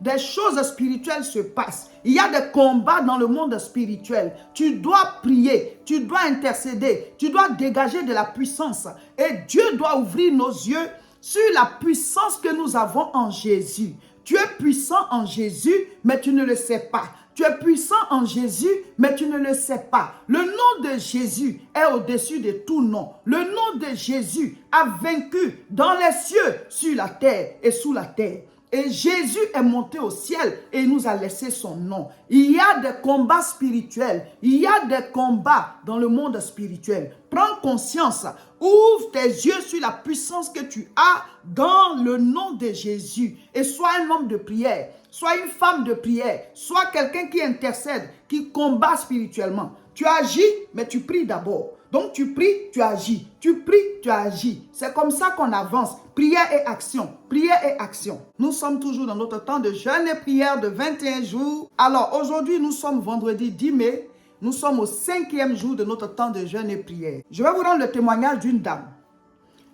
des choses spirituelles se passent. Il y a des combats dans le monde spirituel. Tu dois prier, tu dois intercéder, tu dois dégager de la puissance. Et Dieu doit ouvrir nos yeux sur la puissance que nous avons en Jésus. Tu es puissant en Jésus, mais tu ne le sais pas. Tu es puissant en Jésus, mais tu ne le sais pas. Le nom de Jésus est au-dessus de tout nom. Le nom de Jésus a vaincu dans les cieux, sur la terre et sous la terre. Et Jésus est monté au ciel et il nous a laissé son nom. Il y a des combats spirituels. Il y a des combats dans le monde spirituel. Prends conscience. Ouvre tes yeux sur la puissance que tu as dans le nom de Jésus. Et sois un homme de prière. Sois une femme de prière. Sois quelqu'un qui intercède, qui combat spirituellement. Tu agis, mais tu pries d'abord. Donc tu pries, tu agis. Tu pries, tu agis. C'est comme ça qu'on avance. Prière et action. Prière et action. Nous sommes toujours dans notre temps de jeûne et prière de 21 jours. Alors aujourd'hui, nous sommes vendredi 10 mai. Nous sommes au 5e jour de notre temps de jeûne et prière. Je vais vous rendre le témoignage d'une dame.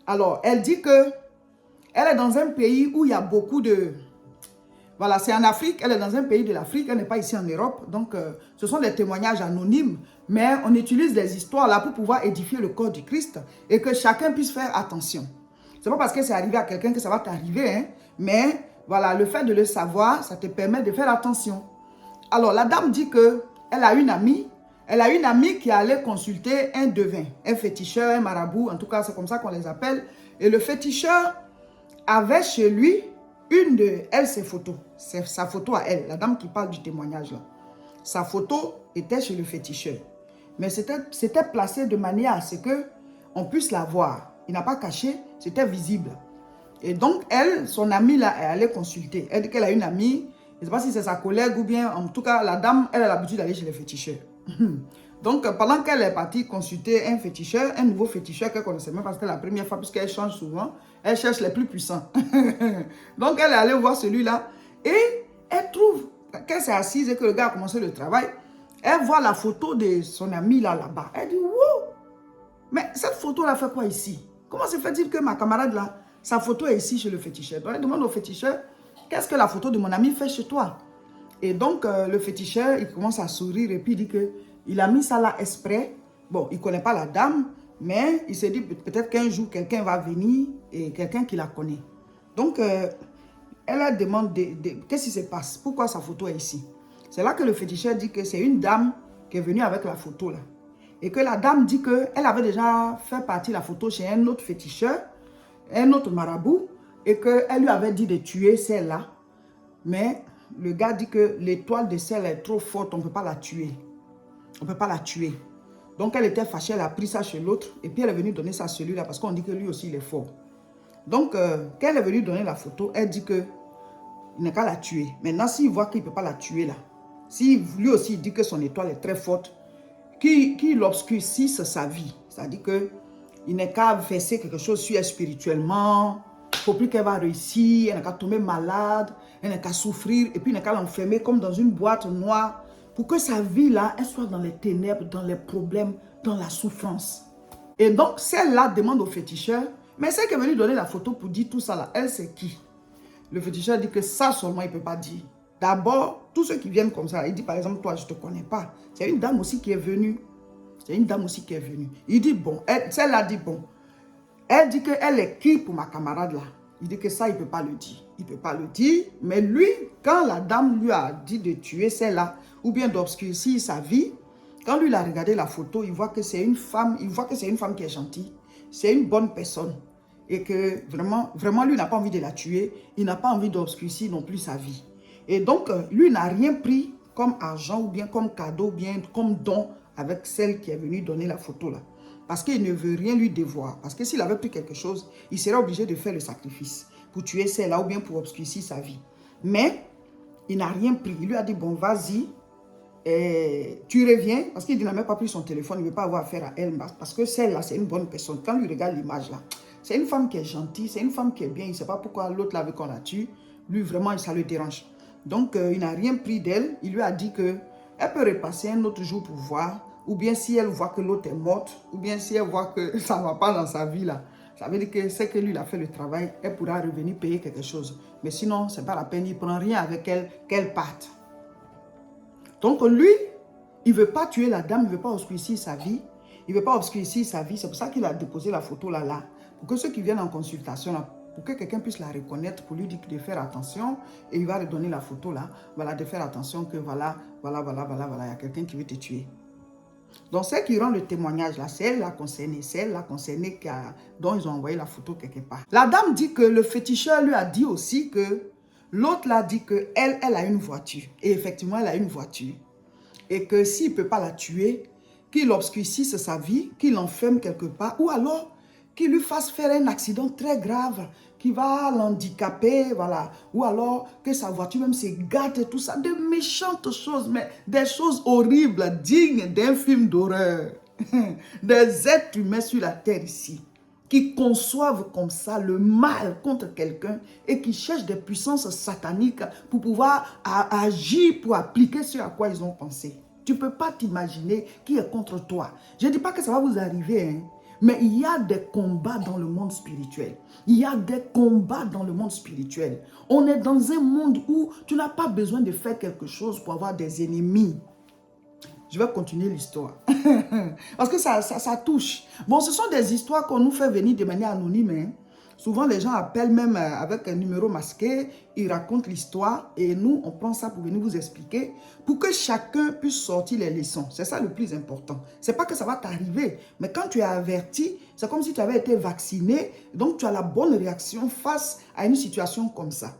Alors, elle dit que elle est dans un pays où il y a beaucoup de... Voilà, c'est en Afrique, elle est dans un pays de l'Afrique, elle n'est pas ici en Europe. Donc, ce sont des témoignages anonymes, mais on utilise des histoires là pour pouvoir édifier le corps du Christ et que chacun puisse faire attention. Ce n'est pas parce que c'est arrivé à quelqu'un que ça va t'arriver, hein, mais voilà, le fait de le savoir, ça te permet de faire attention. Alors, la dame dit qu'elle a une amie, qui allait consulter un devin, un féticheur, un marabout, en tout cas, c'est comme ça qu'on les appelle. Et le féticheur avait chez lui une de ses photos. C'est sa photo à elle, la dame qui parle du témoignage là. Sa photo était chez le féticheur. Mais c'était placé de manière à ce qu'on puisse la voir. Il n'a pas caché, c'était visible. Et donc, elle, son amie là, elle allait consulter. Elle dit qu'elle a une amie, je ne sais pas si c'est sa collègue ou bien, en tout cas, la dame, elle a l'habitude d'aller chez les féticheurs. Donc, pendant qu'elle est partie consulter un féticheur, un nouveau féticheur qu'elle ne connaissait même pas, c'était la première fois, puisqu'elle change souvent, elle cherche les plus puissants. Donc, elle est allée voir celui-là et elle trouve qu'elle s'est assise et que le gars a commencé le travail. Elle voit la photo de son ami là-bas. Elle dit, wow! Mais cette photo-là fait quoi ici? Comment se fait-il que ma camarade là, sa photo est ici chez le féticheur? Donc, elle demande au féticheur, qu'est-ce que la photo de mon ami fait chez toi? Et donc, le féticheur, il commence à sourire et puis il dit qu'il a mis ça là exprès. Bon, il ne connaît pas la dame, mais il s'est dit peut-être qu'un jour, quelqu'un va venir et quelqu'un qui la connaît. Donc, elle a demandé, qu'est-ce qui se passe? Pourquoi sa photo est ici? C'est là que le féticheur dit que c'est une dame qui est venue avec la photo là. Et que la dame dit qu'elle avait déjà fait partie de la photo chez un autre féticheur, un autre marabout, et qu'elle lui avait dit de tuer celle-là. Mais le gars dit que l'étoile de celle est trop forte, on ne peut pas la tuer. On ne peut pas la tuer. Donc elle était fâchée, elle a pris ça chez l'autre, et puis elle est venue donner ça à celui-là, parce qu'on dit que lui aussi il est fort. Donc, quand elle est venue donner la photo, elle dit qu'il n'est qu'à la tuer. Maintenant, s'il voit qu'il ne peut pas la tuer là, si lui aussi il dit que son étoile est très forte, qu'il obscurcisse sa vie, c'est-à-dire qu'il n'est qu'à verser quelque chose sur elle spirituellement, il ne faut plus qu'elle va réussir, elle n'est qu'à tomber malade, elle n'est qu'à souffrir, et puis il n'est qu'à l'enfermer comme dans une boîte noire, pour que sa vie là, elle soit dans les ténèbres, dans les problèmes, dans la souffrance. Et donc, celle-là demande au féticheur, mais celle qui est venue donner la photo pour dire tout ça là, elle c'est qui? Le féticheur dit que ça seulement il ne peut pas dire. D'abord, tous ceux qui viennent comme ça, il dit par exemple, toi je ne te connais pas. C'est une dame aussi qui est venue. C'est une dame aussi qui est venue. Il dit bon, celle-là dit bon. Elle dit qu'elle est qui pour ma camarade là? Il dit que ça, il ne peut pas le dire. Il ne peut pas le dire, mais lui, quand la dame lui a dit de tuer celle-là, ou bien d'obscurcir sa vie, quand lui il a regardé la photo, il voit que c'est une femme, qui est gentille, c'est une bonne personne. Et que vraiment, lui n'a pas envie de la tuer, il n'a pas envie d'obscurcir non plus sa vie. Et donc, lui n'a rien pris comme argent, ou bien comme cadeau, ou bien comme don avec celle qui est venue donner la photo là. Parce qu'il ne veut rien lui devoir. Parce que s'il avait pris quelque chose, il serait obligé de faire le sacrifice pour tuer celle-là ou bien pour obscurcir sa vie. Mais il n'a rien pris. Il lui a dit, bon, vas-y, tu reviens. Parce qu'il n'a même pas pris son téléphone, il ne veut pas avoir affaire à elle. Parce que celle-là, c'est une bonne personne. Quand il regarde l'image là, c'est une femme qui est gentille, c'est une femme qui est bien. Il ne sait pas pourquoi l'autre là veut qu'on la tue. Lui, vraiment, ça le dérange. Donc, il n'a rien pris d'elle. Il lui a dit qu'elle peut repasser un autre jour pour voir. Ou bien si elle voit que l'autre est morte. Ou bien si elle voit que ça ne va pas dans sa vie là. Ça veut dire que c'est que lui, il a fait le travail, elle pourra revenir payer quelque chose. Mais sinon, ce n'est pas la peine, il ne prend rien avec elle, qu'elle parte. Donc lui, il ne veut pas tuer la dame, il ne veut pas obscurcir sa vie. Il ne veut pas obscurcir sa vie, c'est pour ça qu'il a déposé la photo là. Pour que ceux qui viennent en consultation, là, pour que quelqu'un puisse la reconnaître, pour lui dire de faire attention, et il va lui donner la photo là, voilà, de faire attention que voilà, il y a quelqu'un qui veut te tuer. Donc, celle qui rend le témoignage là, c'est elle la concernée, dont ils ont envoyé la photo quelque part. La dame dit que le féticheur lui a dit aussi que l'autre l'a dit qu'elle a une voiture. Et effectivement, elle a une voiture. Et que s'il ne peut pas la tuer, qu'il obscurcisse sa vie, qu'il l'enferme quelque part, ou alors qu'il lui fasse faire un accident très grave qui va l'handicaper, voilà. Ou alors que sa voiture même se gâte et tout ça. De méchantes choses, mais des choses horribles, dignes d'un film d'horreur. Des êtres humains sur la terre ici, qui conçoivent comme ça le mal contre quelqu'un et qui cherchent des puissances sataniques pour pouvoir agir, pour appliquer ce à quoi ils ont pensé. Tu ne peux pas t'imaginer qui est contre toi. Je ne dis pas que ça va vous arriver, hein. Mais il y a des combats dans le monde spirituel. Il y a des combats dans le monde spirituel. On est dans un monde où tu n'as pas besoin de faire quelque chose pour avoir des ennemis. Je vais continuer l'histoire. Parce que ça touche. Bon, ce sont des histoires qu'on nous fait venir de manière anonyme, hein. Souvent, les gens appellent même avec un numéro masqué, ils racontent l'histoire et nous, on prend ça pour venir vous expliquer pour que chacun puisse sortir les leçons. C'est ça le plus important. Ce n'est pas que ça va t'arriver, mais quand tu es averti, c'est comme si tu avais été vacciné, donc tu as la bonne réaction face à une situation comme ça.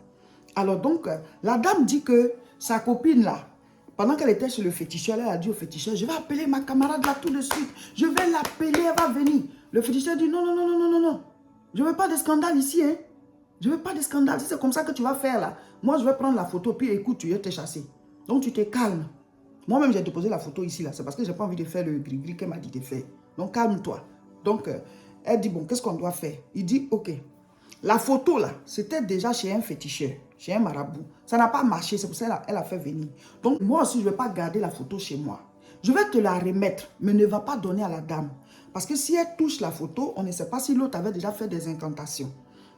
Alors donc, la dame dit que sa copine là, pendant qu'elle était chez le féticheur, elle a dit au féticheur, je vais appeler ma camarade là tout de suite, je vais l'appeler, elle va venir. Le féticheur dit, non, non, non, non, non, non, non. Je ne veux pas de scandale ici, hein. Je ne veux pas de scandale. Si c'est comme ça que tu vas faire là, moi je vais prendre la photo, puis écoute, tu vas te chasser. Donc tu te calmes. Moi-même j'ai déposé la photo ici là, c'est parce que je n'ai pas envie de faire le gris-gris qu'elle m'a dit de faire. Donc calme-toi. Donc elle dit, bon, qu'est-ce qu'on doit faire? Il dit, ok. La photo là, c'était déjà chez un féticheur, chez un marabout. Ça n'a pas marché, c'est pour ça qu'elle a fait venir. Donc moi aussi, je ne vais pas garder la photo chez moi. Je vais te la remettre, mais ne va pas donner à la dame. Parce que si elle touche la photo, on ne sait pas si l'autre avait déjà fait des incantations.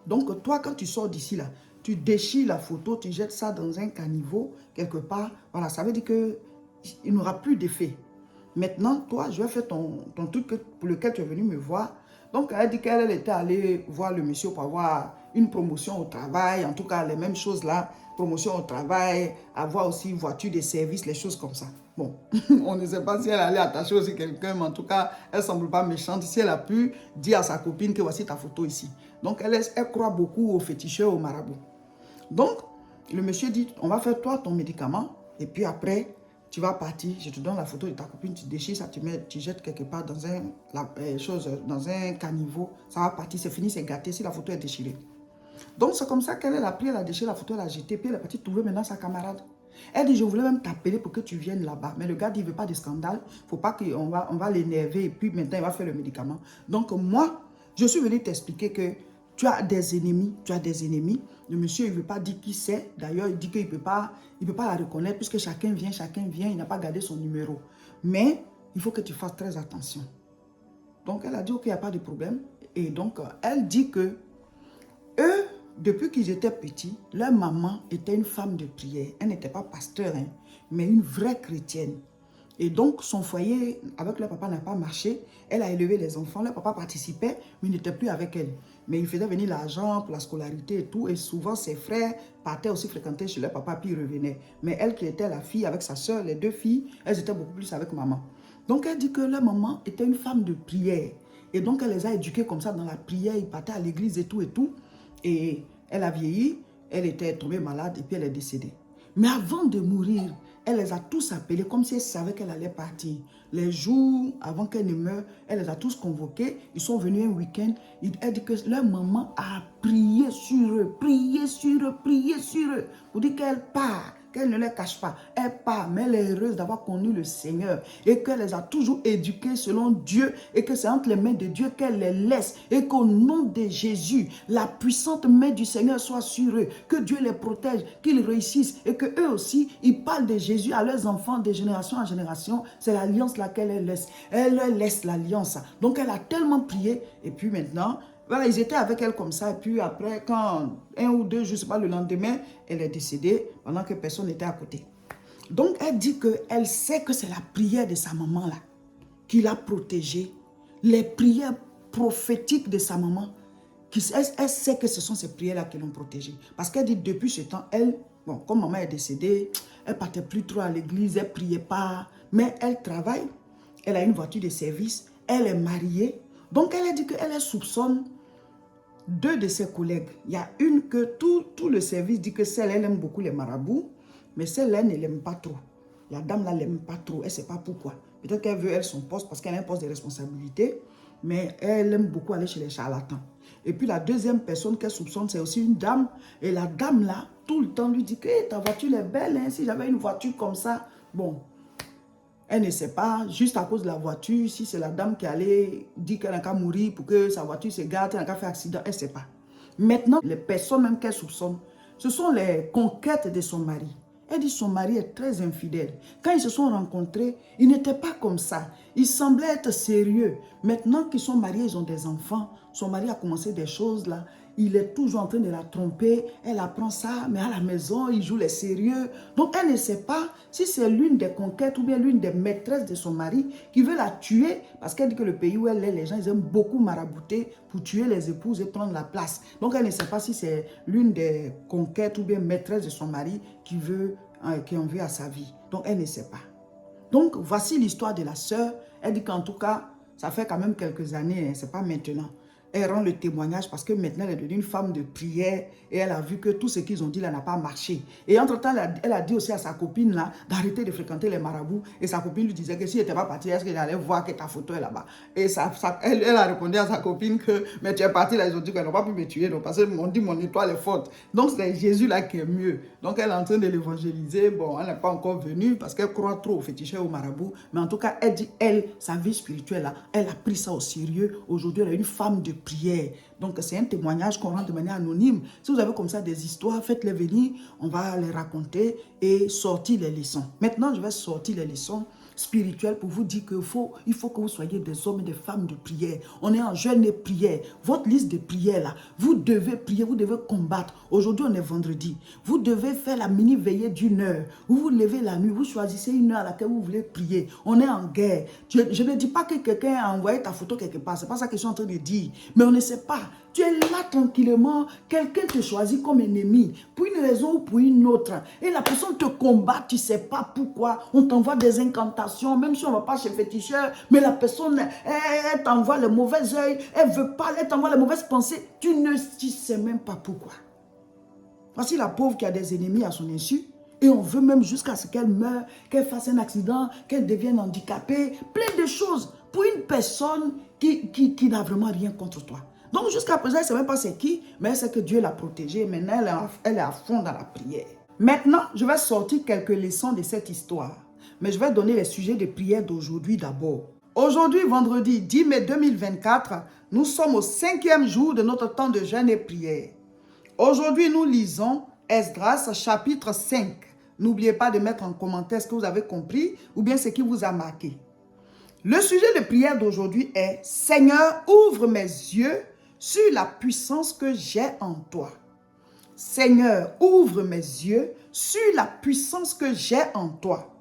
Donc toi, quand tu sors d'ici là, tu déchires la photo, tu jettes ça dans un caniveau, quelque part. Voilà, ça veut dire qu'il n'aura plus d'effet. Maintenant, toi, je vais faire ton truc pour lequel tu es venu me voir. Donc, elle dit qu'elle était allée voir le monsieur pour avoir une promotion au travail. En tout cas, les mêmes choses là. Promotion au travail, avoir aussi voiture de service, les choses comme ça. Bon, on ne sait pas si elle allait attacher aussi quelqu'un, mais en tout cas, elle ne semble pas méchante. Si elle a pu dire à sa copine que voici ta photo ici. Donc, elle croit beaucoup aux féticheurs, aux marabouts. Donc, le monsieur dit, on va faire toi ton médicament, et puis après, tu vas partir, je te donne la photo de ta copine, tu déchires ça, tu jettes quelque part dans dans un caniveau, ça va partir, c'est fini, c'est gâté si la photo est déchirée. Donc c'est comme ça qu'elle a pris, elle a déchiré la photo, elle a jeté, puis elle est partie trouver maintenant sa camarade. Elle dit, je voulais même t'appeler pour que tu viennes là-bas. Mais le gars dit, il ne veut pas de scandale, il ne faut pas qu'on va l'énerver, et puis maintenant il va faire le médicament. Donc moi, je suis venue t'expliquer que tu as des ennemis, Le monsieur, il ne veut pas dire qui c'est. D'ailleurs, il dit qu'il ne peut pas la reconnaître puisque chacun vient, il n'a pas gardé son numéro. Mais il faut que tu fasses très attention. Donc, elle a dit, ok, il n'y a pas de problème. Et donc, elle dit que eux, depuis qu'ils étaient petits, leur maman était une femme de prière. Elle n'était pas pasteur, hein, mais une vraie chrétienne. Et donc, son foyer avec leur papa n'a pas marché. Elle a élevé les enfants. Leur papa participait, mais il n'était plus avec elle. Mais il faisait venir l'argent pour la scolarité et tout. Et souvent, ses frères partaient aussi fréquenter chez leur papa, puis ils revenaient. Mais elle qui était la fille avec sa soeur, les deux filles, elles étaient beaucoup plus avec maman. Donc, elle dit que leur maman était une femme de prière. Et donc, elle les a éduqués comme ça dans la prière. Ils partaient à l'église et tout et tout. Et elle a vieilli, elle était tombée malade et puis elle est décédée. Mais avant de mourir, elle les a tous appelés comme si elle savait qu'elle allait partir. Les jours avant qu'elle ne meure, elle les a tous convoqués. Ils sont venus un week-end. Elle dit que leur maman a prié sur eux, pour dire qu'elle part, qu'elle ne les cache pas. Elle part, mais elle est heureuse d'avoir connu le Seigneur et qu'elle les a toujours éduqués selon Dieu et que c'est entre les mains de Dieu qu'elle les laisse et qu'au nom de Jésus, la puissante main du Seigneur soit sur eux, que Dieu les protège, qu'ils réussissent et que eux aussi, ils parlent de Jésus à leurs enfants de génération en génération. C'est l'alliance laquelle elle laisse. Elle leur laisse l'alliance. Donc elle a tellement prié et puis maintenant, Voilà, ils étaient avec elle comme ça. Et puis après, quand 1 ou 2, je ne sais pas, le lendemain, elle est décédée pendant que personne n'était à côté. Donc, elle dit qu'elle sait que c'est la prière de sa maman là qui l'a protégée. Les prières prophétiques de sa maman, elle sait que ce sont ces prières-là qui l'ont protégée. Parce qu'elle dit depuis ce temps, elle, bon, comme maman est décédée, elle ne partait plus trop à l'église, elle ne priait pas. Mais elle travaille, elle a une voiture de service, elle est mariée. Donc, elle a dit qu'elle soupçonne 2 de ses collègues. Il y a une que tout le service dit que celle, elle aime beaucoup les marabouts, mais celle-là ne l'aime pas trop. La dame là, l'aime pas trop, elle ne sait pas pourquoi. Peut-être qu'elle veut, elle, son poste, parce qu'elle a un poste de responsabilité, mais elle aime beaucoup aller chez les charlatans. Et puis la deuxième personne qu'elle soupçonne, c'est aussi une dame. Et la dame là, tout le temps lui dit que hey, ta voiture est belle, hein? Si j'avais une voiture comme ça, bon. Elle ne sait pas, juste à cause de la voiture, si c'est la dame qui allait dire qu'elle n'a qu'à mourir pour que sa voiture se gâte, elle n'a qu'à faire accident, elle ne sait pas. Maintenant, les personnes même qu'elle soupçonne, ce sont les conquêtes de son mari. Elle dit que son mari est très infidèle. Quand ils se sont rencontrés, ils n'étaient pas comme ça. Ils semblaient être sérieux. Maintenant qu'ils sont mariés, ils ont des enfants. Son mari a commencé des choses là. Il est toujours en train de la tromper. Elle apprend ça, mais à la maison, il joue les sérieux. Donc, elle ne sait pas si c'est l'une des conquêtes ou bien l'une des maîtresses de son mari qui veut la tuer. Parce qu'elle dit que le pays où elle est, les gens, ils aiment beaucoup marabouter pour tuer les épouses et prendre la place. Donc, elle ne sait pas si c'est l'une des conquêtes ou bien maîtresses de son mari qui en veut à sa vie. Donc, elle ne sait pas. Donc, voici l'histoire de la sœur. Elle dit qu'en tout cas, ça fait quand même quelques années, hein, ce n'est pas maintenant. Elle rend le témoignage parce que maintenant, elle est devenue une femme de prière et elle a vu que tout ce qu'ils ont dit là n'a pas marché. Et entre-temps, elle a dit aussi à sa copine là d'arrêter de fréquenter les marabouts. Et sa copine lui disait que si elle n'était pas partie, est-ce qu'elle allait voir que ta photo est là-bas? Et elle a répondu à sa copine que mais tu es partie là, ils ont dit qu'elle n'a pas pu me tuer donc, parce qu'ils dit mon étoile est forte. Donc c'est Jésus là qui est mieux. Donc elle est en train de l'évangéliser. Bon, elle n'est pas encore venue parce qu'elle croit trop aux féticheurs, aux marabouts. Mais en tout cas, elle dit, sa vie spirituelle là, elle a pris ça au sérieux. Aujourd'hui, elle est une femme de prière. Donc, c'est un témoignage qu'on rend de manière anonyme. Si vous avez comme ça des histoires, faites-les venir. On va les raconter et sortir les leçons. Maintenant, je vais sortir les leçons spirituelles pour vous dire qu'il faut que vous soyez des hommes et des femmes de prière. On est en jeûne et prière. Votre liste de prières là, vous devez prier, vous devez combattre. Aujourd'hui, on est vendredi. Vous devez faire la mini-veillée d'1 heure. Vous vous levez la nuit, vous choisissez une heure à laquelle vous voulez prier. On est en guerre. Je ne dis pas que quelqu'un a envoyé ta photo quelque part. Ce n'est pas ça que je suis en train de dire. Mais on ne sait pas. Tu es là tranquillement, quelqu'un te choisit comme ennemi, pour une raison ou pour une autre. Et la personne te combat, tu ne sais pas pourquoi. On t'envoie des incantations, même si on ne va pas chez féticheur, mais la personne, elle t'envoie le mauvais œil, elle veut pas, elle t'envoie les mauvaises pensées. Tu ne sais même pas pourquoi. Voici la pauvre qui a des ennemis à son insu. Et on veut même jusqu'à ce qu'elle meure, qu'elle fasse un accident, qu'elle devienne handicapée. Plein de choses pour une personne qui n'a vraiment rien contre toi. Donc jusqu'à présent, elle ne sait même pas c'est qui, mais elle sait que Dieu l'a protégée. Maintenant, elle est à fond dans la prière. Maintenant, je vais sortir quelques leçons de cette histoire. Mais je vais donner les sujets de prière d'aujourd'hui d'abord. Aujourd'hui, vendredi 10 mai 2024, nous sommes au 5e jour de notre temps de jeûne et prière. Aujourd'hui, nous lisons Esdras chapitre 5. N'oubliez pas de mettre en commentaire ce que vous avez compris ou bien ce qui vous a marqué. Le sujet de prière d'aujourd'hui est « Seigneur, ouvre mes yeux sur la puissance que j'ai en toi. » Seigneur, ouvre mes yeux sur la puissance que j'ai en toi.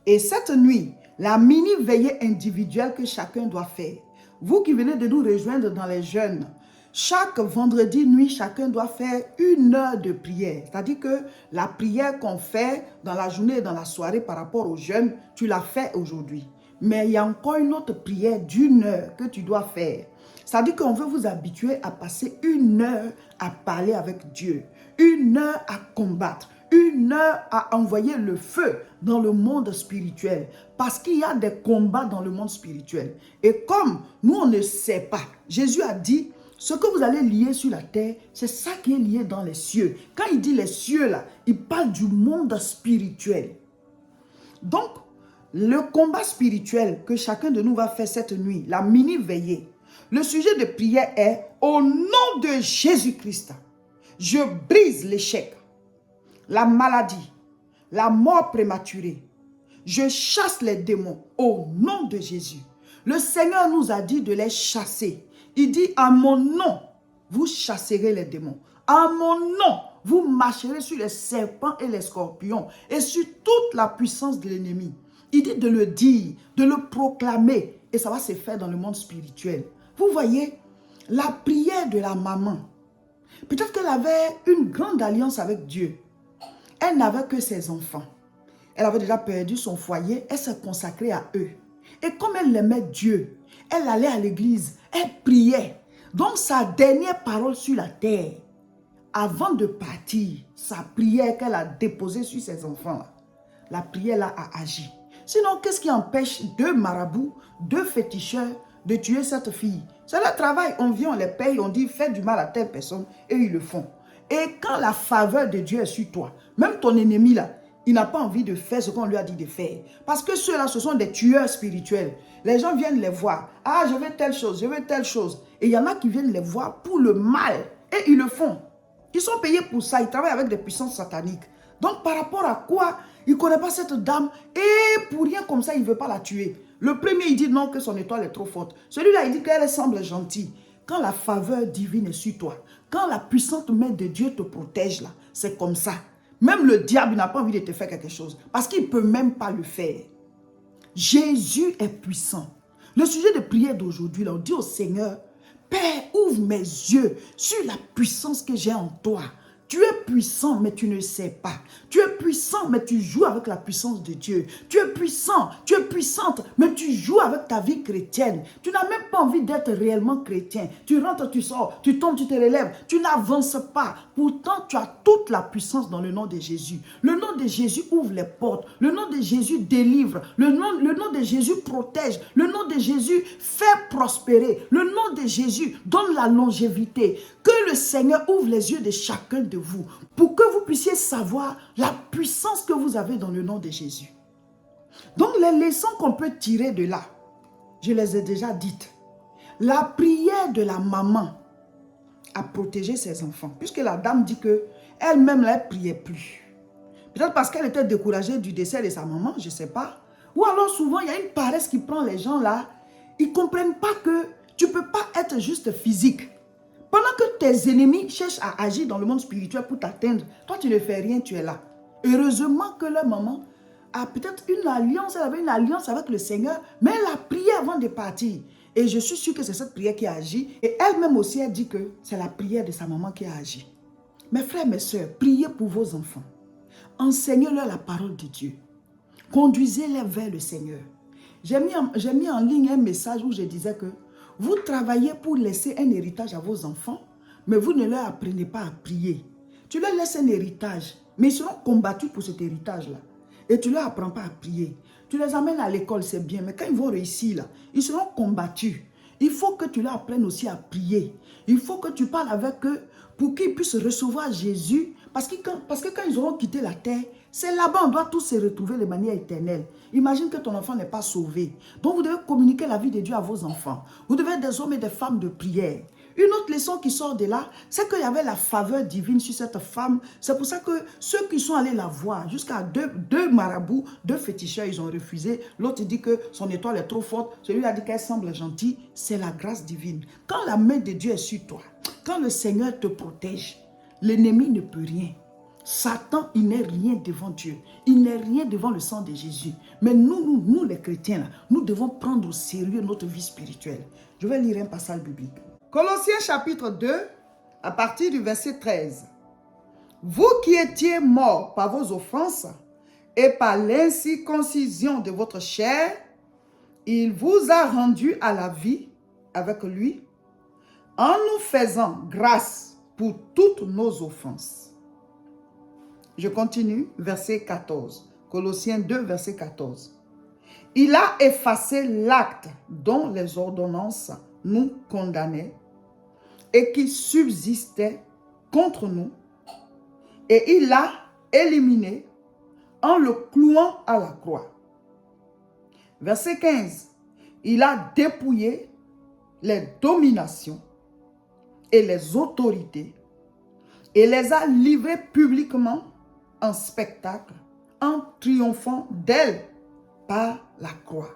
Et cette nuit, la mini-veillée individuelle que chacun doit faire. Vous qui venez de nous rejoindre dans les jeûnes, chaque vendredi nuit, chacun doit faire 1 heure de prière. C'est-à-dire que la prière qu'on fait dans la journée et dans la soirée par rapport au jeûne, tu l'as fait aujourd'hui. Mais il y a encore une autre prière d'1 heure que tu dois faire. C'est-à-dire qu'on veut vous habituer à passer 1 heure à parler avec Dieu, 1 heure à combattre, 1 heure à envoyer le feu dans le monde spirituel. Parce qu'il y a des combats dans le monde spirituel. Et comme nous, on ne sait pas, Jésus a dit, ce que vous allez lier sur la terre, c'est ça qui est lié dans les cieux. Quand il dit les cieux là, il parle du monde spirituel. Donc, le combat spirituel que chacun de nous va faire cette nuit, la mini-veillée, le sujet de prière est « Au nom de Jésus-Christ, je brise l'échec, la maladie, la mort prématurée. Je chasse les démons au nom de Jésus. » Le Seigneur nous a dit de les chasser. Il dit, à mon nom, vous chasserez les démons. À mon nom, vous marcherez sur les serpents et les scorpions et sur toute la puissance de l'ennemi. Il dit de le dire, de le proclamer et ça va se faire dans le monde spirituel. Vous voyez, la prière de la maman, peut-être qu'elle avait une grande alliance avec Dieu. Elle n'avait que ses enfants. Elle avait déjà perdu son foyer, elle s'est consacrée à eux. Et comme elle aimait Dieu, elle allait à l'église, elle priait. Donc sa dernière parole sur la terre, avant de partir, sa prière qu'elle a déposée sur ses enfants, la prière là a agi. Sinon, qu'est-ce qui empêche deux marabouts, deux féticheurs de tuer cette fille? C'est leur travail. On vient, on les paye, on dit fais du mal à telle personne et ils le font. Et quand la faveur de Dieu est sur toi, même ton ennemi là, il n'a pas envie de faire ce qu'on lui a dit de faire. Parce que ceux-là, ce sont des tueurs spirituels. Les gens viennent les voir. Ah, je veux telle chose, je veux telle chose. Et il y en a qui viennent les voir pour le mal. Et ils le font. Ils sont payés pour ça. Ils travaillent avec des puissances sataniques. Donc, par rapport à quoi il ne connaît pas cette dame et pour rien comme ça, il ne veut pas la tuer. Le premier, il dit non, que son étoile est trop forte. Celui-là, il dit qu'elle semble gentille. Quand la faveur divine est sur toi, quand la puissante main de Dieu te protège là, c'est comme ça. Même le diable n'a pas envie de te faire quelque chose parce qu'il ne peut même pas le faire. Jésus est puissant. Le sujet de prière d'aujourd'hui, on dit au Seigneur, Père, ouvre mes yeux sur la puissance que j'ai en toi. Tu es puissant, mais tu ne sais pas. Tu es puissant, mais tu joues avec la puissance de Dieu. Tu es puissant, tu es puissante, mais tu joues avec ta vie chrétienne. Tu n'as même pas envie d'être réellement chrétien. Tu rentres, tu sors, tu tombes, tu te relèves. Tu n'avances pas. Pourtant, tu as toute la puissance dans le nom de Jésus. Le nom de Jésus ouvre les portes. Le nom de Jésus délivre. Le nom de Jésus protège. Le nom de Jésus fait prospérer. Le nom de Jésus donne la longévité. Que le Seigneur ouvre les yeux de chacun de vous pour que vous puissiez savoir la puissance que vous avez dans le nom de Jésus. Donc les leçons qu'on peut tirer de là, je les ai déjà dites. La prière de la maman a protégé ses enfants, puisque la dame dit que elle-même ne priait plus. Peut-être parce qu'elle était découragée du décès de sa maman, je ne sais pas. Ou alors souvent il y a une paresse qui prend les gens là, ils ne comprennent pas que tu ne peux pas être juste physique. Pendant que tes ennemis cherchent à agir dans le monde spirituel pour t'atteindre, toi tu ne fais rien, tu es là. Heureusement que leur maman a peut-être une alliance, elle avait une alliance avec le Seigneur, mais elle a prié avant de partir. Et je suis sûre que c'est cette prière qui a agi. Et elle-même aussi, elle dit que c'est la prière de sa maman qui a agi. Mes frères, mes soeurs, priez pour vos enfants. Enseignez-leur la parole de Dieu. Conduisez-les vers le Seigneur. J'ai mis en ligne un message où je disais que vous travaillez pour laisser un héritage à vos enfants, mais vous ne leur apprenez pas à prier. Tu leur laisses un héritage, mais ils seront combattus pour cet héritage-là. Et tu ne leur apprends pas à prier. Tu les amènes à l'école, c'est bien, mais quand ils vont réussir, là, ils seront combattus. Il faut que tu leur apprennes aussi à prier. Il faut que tu parles avec eux pour qu'ils puissent recevoir Jésus. Parce que quand ils auront quitté la terre, c'est là-bas on doit tous se retrouver de manière éternelle. Imagine que ton enfant n'est pas sauvé. Donc vous devez communiquer la vie de Dieu à vos enfants. Vous devez être des hommes et des femmes de prière. Une autre leçon qui sort de là, c'est qu'il y avait la faveur divine sur cette femme. C'est pour ça que ceux qui sont allés la voir, jusqu'à deux marabouts, deux féticheurs, ils ont refusé. L'autre dit que son étoile est trop forte. Celui-là dit qu'elle semble gentille. C'est la grâce divine. Quand la main de Dieu est sur toi, quand le Seigneur te protège, l'ennemi ne peut rien. Satan, il n'est rien devant Dieu. Il n'est rien devant le sang de Jésus. Mais nous les chrétiens, là, nous devons prendre au sérieux notre vie spirituelle. Je vais lire un passage biblique. Colossiens chapitre 2, à partir du verset 13. Vous qui étiez morts par vos offenses et par l'incirconcision de votre chair, il vous a rendus à la vie avec lui, en nous faisant grâce pour toutes nos offenses. Je continue, verset 14. Colossiens 2, verset 14. Il a effacé l'acte dont les ordonnances nous condamnaient et qui subsistait contre nous, et il l'a éliminé en le clouant à la croix. Verset 15. Il a dépouillé les dominations et les autorités et les a livrées publiquement en spectacle, en triomphant d'elles par la croix.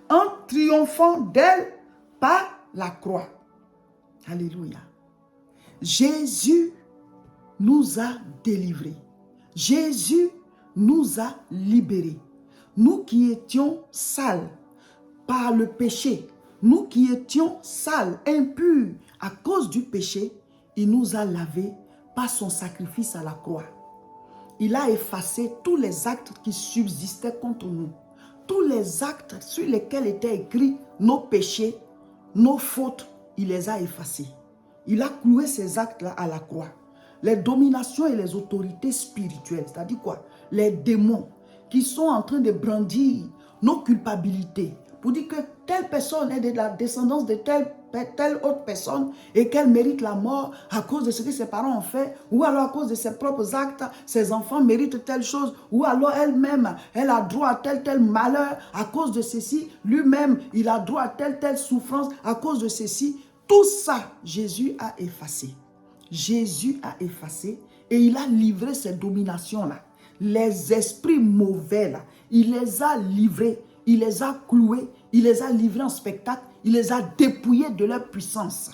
En triomphant d'elles par la croix. Alléluia. Jésus nous a délivrés. Jésus nous a libérés. Nous qui étions sales par le péché, nous qui étions sales, impurs à cause du péché, il nous a lavés par son sacrifice à la croix. Il a effacé tous les actes qui subsistaient contre nous. Tous les actes sur lesquels étaient écrits nos péchés, nos fautes, il les a effacés. Il a cloué ces actes-là à la croix. Les dominations et les autorités spirituelles, c'est-à-dire quoi? Les démons qui sont en train de brandir nos culpabilités pour dire que telle personne est de la descendance de telle autre personne et qu'elle mérite la mort à cause de ce que ses parents ont fait, ou alors à cause de ses propres actes, ses enfants méritent telle chose, ou alors elle-même, elle a droit à tel malheur à cause de ceci, lui-même, il a droit à telle souffrance à cause de ceci. Tout ça, Jésus a effacé. Jésus a effacé et il a livré ces dominations-là. Les esprits mauvais, là, il les a livrés, il les a cloués, il les a livrés en spectacle, il les a dépouillés de leur puissance.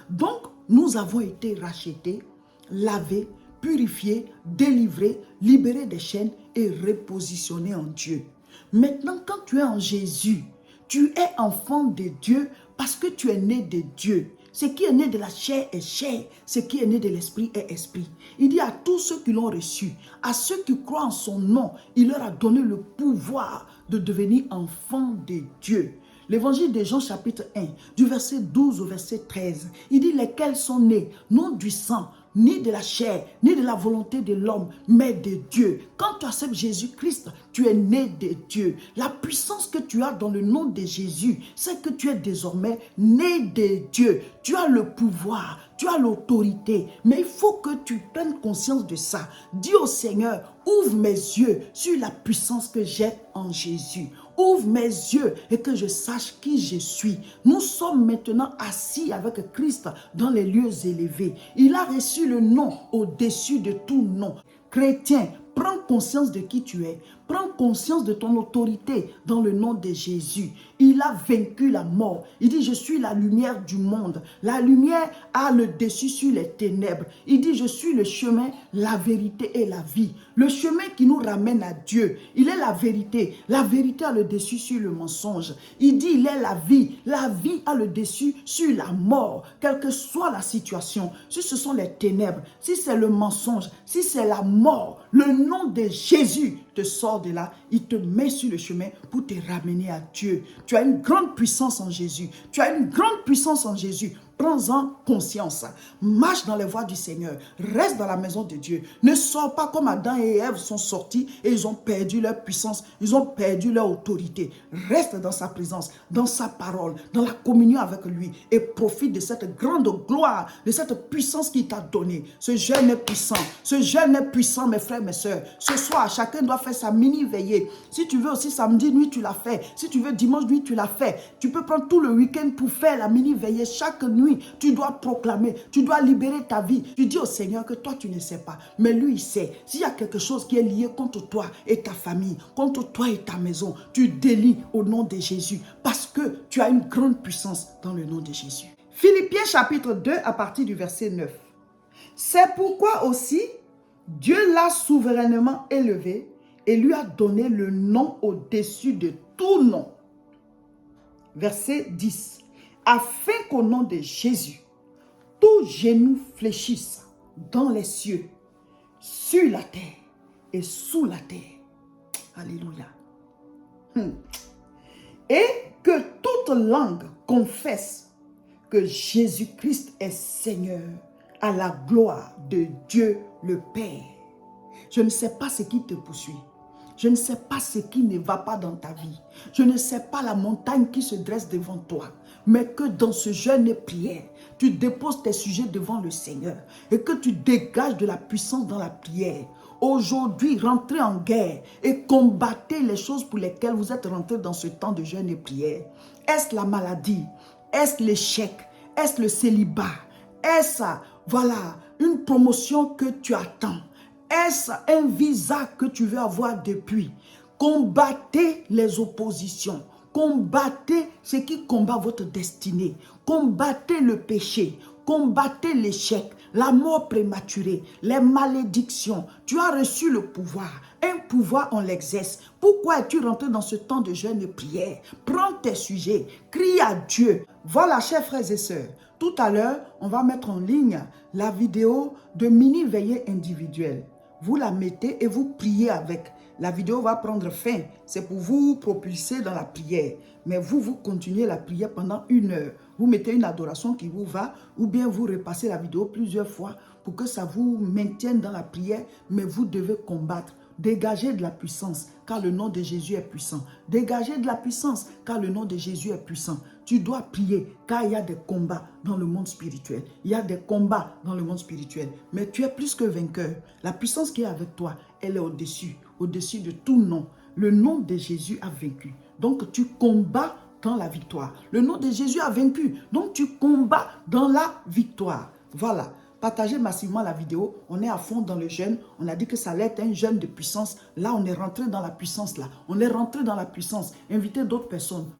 Donc, nous avons été rachetés, lavés, purifiés, délivrés, libérés des chaînes et repositionnés en Dieu. Maintenant, quand tu es en Jésus, tu es enfant de Dieu parce que tu es né de Dieu. Ce qui est né de la chair est chair, ce qui est né de l'esprit est esprit. Il dit à tous ceux qui l'ont reçu, à ceux qui croient en son nom, il leur a donné le pouvoir de devenir enfants de Dieu. L'évangile de Jean chapitre 1, du verset 12 au verset 13, il dit lesquels sont nés, non du sang, ni de la chair, ni de la volonté de l'homme, mais de Dieu. Quand tu acceptes Jésus-Christ, tu es né de Dieu. La puissance que tu as dans le nom de Jésus, c'est que tu es désormais né de Dieu. Tu as le pouvoir, tu as l'autorité, mais il faut que tu prennes conscience de ça. Dis au Seigneur, ouvre mes yeux sur la puissance que j'ai en Jésus. Ouvre mes yeux et que je sache qui je suis. Nous sommes maintenant assis avec Christ dans les lieux élevés. Il a reçu le nom au-dessus de tout nom. Chrétien, prends conscience de qui tu es. Prends conscience de ton autorité dans le nom de Jésus. Il a vaincu la mort. Il dit, je suis la lumière du monde. La lumière a le dessus sur les ténèbres. Il dit, je suis le chemin, la vérité et la vie. Le chemin qui nous ramène à Dieu. Il est la vérité. La vérité a le dessus sur le mensonge. Il dit, il est la vie. La vie a le dessus sur la mort. Quelle que soit la situation, si ce sont les ténèbres, si c'est le mensonge, si c'est la mort, le nom de Jésus te sort de là, il te met sur le chemin pour te ramener à Dieu. Tu as une grande puissance en Jésus. Tu as une grande puissance en Jésus. Prends-en conscience. Marche dans les voies du Seigneur. Reste dans la maison de Dieu. Ne sors pas comme Adam et Ève sont sortis et ils ont perdu leur puissance. Ils ont perdu leur autorité. Reste dans sa présence, dans sa parole, dans la communion avec lui et profite de cette grande gloire, de cette puissance qu'il t'a donnée. Ce jeûne est puissant. Ce jeûne est puissant, mes frères, mes sœurs. Ce soir, chacun doit faire sa mini-veillée. Si tu veux aussi samedi nuit, tu l'as fait. Si tu veux dimanche nuit, tu l'as fait. Tu peux prendre tout le week-end pour faire la mini-veillée chaque nuit. Tu dois proclamer, tu dois libérer ta vie. Tu dis au Seigneur que toi tu ne sais pas, mais lui il sait. S'il y a quelque chose qui est lié contre toi et ta famille, contre toi et ta maison, tu délies au nom de Jésus parce que tu as une grande puissance dans le nom de Jésus. Philippiens chapitre 2 à partir du verset 9. C'est pourquoi aussi Dieu l'a souverainement élevé et lui a donné le nom au-dessus de tout nom. Verset 10. Afin qu'au nom de Jésus, tout genou fléchisse dans les cieux, sur la terre et sous la terre. Alléluia. Et que toute langue confesse que Jésus-Christ est Seigneur à la gloire de Dieu le Père. Je ne sais pas ce qui te poursuit. Je ne sais pas ce qui ne va pas dans ta vie. Je ne sais pas la montagne qui se dresse devant toi. Mais que dans ce jeûne et prière, tu déposes tes sujets devant le Seigneur et que tu dégages de la puissance dans la prière. Aujourd'hui, rentrez en guerre et combattez les choses pour lesquelles vous êtes rentrés dans ce temps de jeûne et prière. Est-ce la maladie? Est-ce l'échec? Est-ce le célibat? Est-ce, voilà, une promotion que tu attends? Est-ce un visa que tu veux avoir depuis? Combattez les oppositions. Combattez ce qui combat votre destinée. Combattez le péché. Combattez l'échec, la mort prématurée, les malédictions. Tu as reçu le pouvoir. Un pouvoir, on l'exerce. Pourquoi es-tu rentré dans ce temps de jeûne et prière? Prends tes sujets, crie à Dieu. Voilà, chers frères et sœurs, tout à l'heure, on va mettre en ligne la vidéo de mini-veillée individuelle. Vous la mettez et vous priez avec. La vidéo va prendre fin. C'est pour vous propulser dans la prière. Mais vous continuez la prière pendant 1 heure. Vous mettez une adoration qui vous va ou bien vous repassez la vidéo plusieurs fois pour que ça vous maintienne dans la prière. Mais vous devez combattre. Dégagez de la puissance, car le nom de Jésus est puissant. Dégagez de la puissance, car le nom de Jésus est puissant. Tu dois prier, car il y a des combats dans le monde spirituel. Il y a des combats dans le monde spirituel. Mais tu es plus que vainqueur. La puissance qui est avec toi, elle est au-dessus de tout nom. Le nom de Jésus a vaincu. Donc tu combats dans la victoire. Le nom de Jésus a vaincu. Donc tu combats dans la victoire. Voilà. Partagez massivement la vidéo. On est à fond dans le jeûne. On a dit que ça allait être un jeûne de puissance. Là, on est rentré dans la puissance. On est rentré dans la puissance. Invitez d'autres personnes.